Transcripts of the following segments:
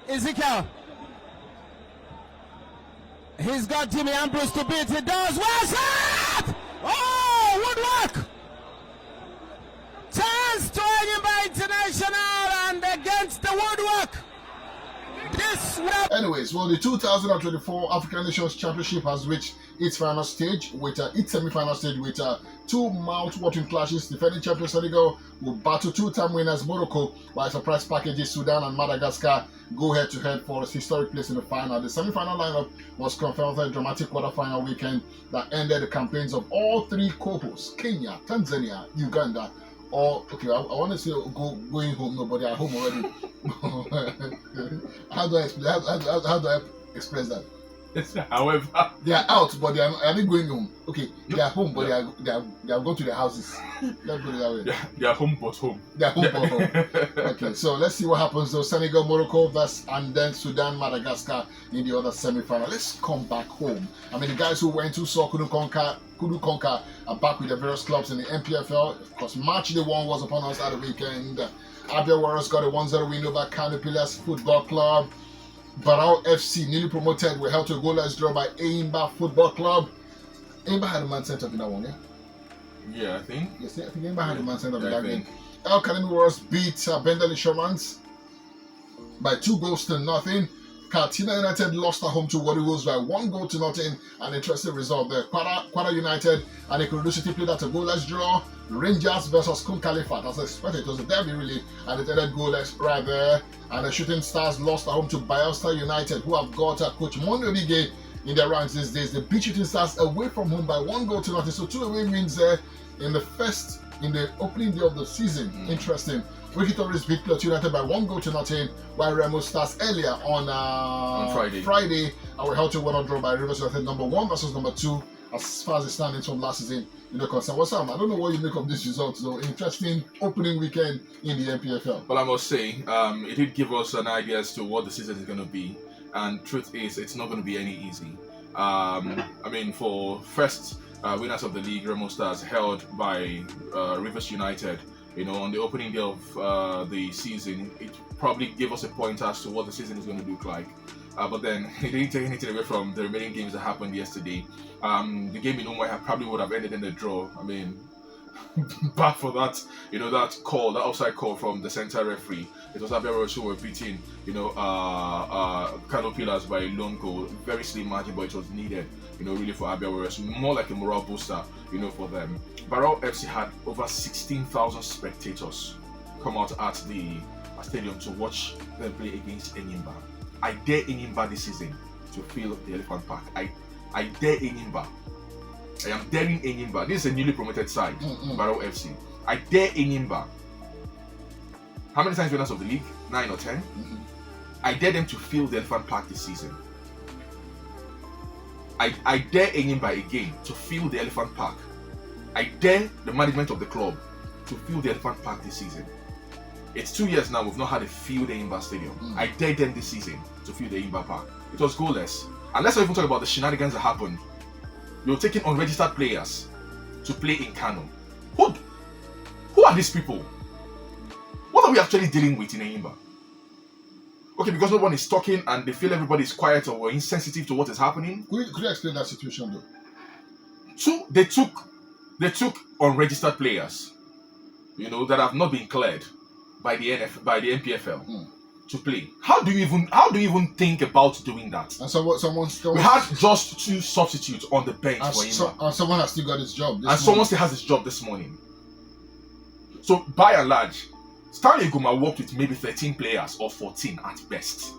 Ezekiel. He's got Jimmy Ambrose to beat. He does. Where's that? Oh, woodwork. Chance to Enyimba International and against the woodwork. Anyways, well, the 2024 African Nations Championship has reached its final stage with its semi-final stage with two mouth-watering clashes. Defending champion Senegal will battle two-time winners Morocco, while surprise packages Sudan and Madagascar go head-to-head for a historic place in the final. The semi-final lineup was confirmed for a dramatic quarter-final weekend that ended the campaigns of all three co-hosts: Kenya, Tanzania, Uganda. Or okay, I want to say going home. Nobody at home already. How do I express that? However, they are out, but they are not going home. Okay, they are home, but they are going to their houses. Let's put it that way. They are home but home. They are home but home. Okay, so let's see what happens though. Senegal, Morocco, and then Sudan, Madagascar in the other semi-final. Let's come back home. I mean, the guys who went to saw couldn't conquer are back with the various clubs in the Npfl. Of course, match day one was upon us at the weekend. Abia Warriors got a 1-0 win over Npfl Football Club. Barao FC, newly promoted, were held to a goalless draw by Enyimba Football Club. Enyimba had a man sent off in that one, yeah? Yeah, I think. Yes, I think Enyimba had a man sent off in that game. El Kanemi Warriors beat Bendel Insurance by 2-0. Katina United lost at home to Warriors by 1-0, an interesting result there. Kwara United and Ikorodu City played at a goalless draw. Rangers versus Kun Khalifat, as expected, it was a derby really, and it ended goalless right there. And the Shooting Stars lost at home to Bielsa United, who have got coach Mondo Lige in their ranks these days. They beat Shooting Stars away from home by 1-0, so 2 away wins there in the opening day of the season. Interesting. Wiki Tourists beat Plateau United by 1-0, while Remo Stars earlier on Friday and were held to 1-0 draw by Rivers United, number 1 versus number 2 as far as the standings from last season concerned. What's up? I don't know what you make of this result though. Interesting opening weekend in the Npfl. Well, I must say, it did give us an idea as to what the season is going to be, and truth is, it's not going to be any easy. I mean, for first winners of the league, Remo Stars held by Rivers United. On the opening day of the season, it probably gave us a point as to what the season is going to look like. But then it didn't take anything away from the remaining games that happened yesterday. The game in Umwai probably would have ended in a draw. I mean, bad for that, that call, that offside call from the center referee. It was Abia Warriors who were beating, Kano Pillars by a lone goal. Very slim margin, but it was needed, really for Abia Warriors. More like a morale booster, for them. Barao FC had over 16,000 spectators come out at the stadium to watch them play against Enyimba. I dare Enyimba this season to fill the Elephant Park. I dare Enyimba. I am daring Enyimba. This is a newly promoted side, Barao FC. I dare Enyimba. How many times winners of the league? 9 or 10? I dare them to fill the Elephant Park this season. I dare Enyimba again to fill the Elephant Park. I dare the management of the club to fill the Elephant Park this season. It's 2 years now we've not had a filled Enyimba Stadium. I dare them this season to fill the Enyimba Park. It was goalless. And let's not even talk about the shenanigans that happened. You're taking unregistered players to play in Kano. Who are these people? What are we actually dealing with in Enyimba? Okay, because no one is talking and they feel everybody is quiet or insensitive to what is happening. Could you explain that situation though? They took unregistered players, that have not been cleared by the Npfl to play. How do you even think about doing that? And someone we had just 2 substitutes on the bench for Enyimba. And someone has still got his job. Someone still has his job this morning. So by and large, Stanley Guma worked with maybe 13 players or 14 at best.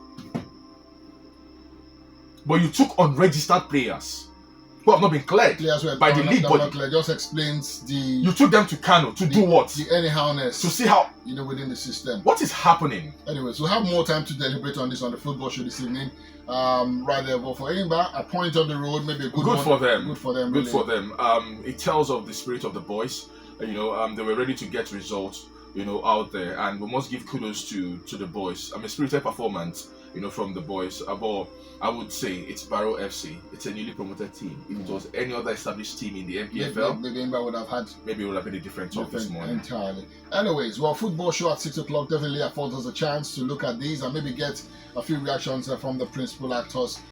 But you took unregistered players who have not been cleared by the league body. Just explains you took them to Kano to do what? The anyhowness. To see how within the system. What is happening? Anyways, we'll have more time to deliberate on this on the football show this evening. Right there, but for Enyimba, a point on the road, maybe a good one. For them. Good for them. Good for them. It tells of the spirit of the boys. They were ready to get results out there, and we must give kudos to the boys. I mean, spirited performance, from the boys. But I would say it's Barrow FC. It's a newly promoted team. If it was any other established team in the Npfl, maybe it would have had been a different talk this morning. Entirely. Anyways, well, football show at 6 o'clock definitely affords us a chance to look at these and maybe get a few reactions from the principal actors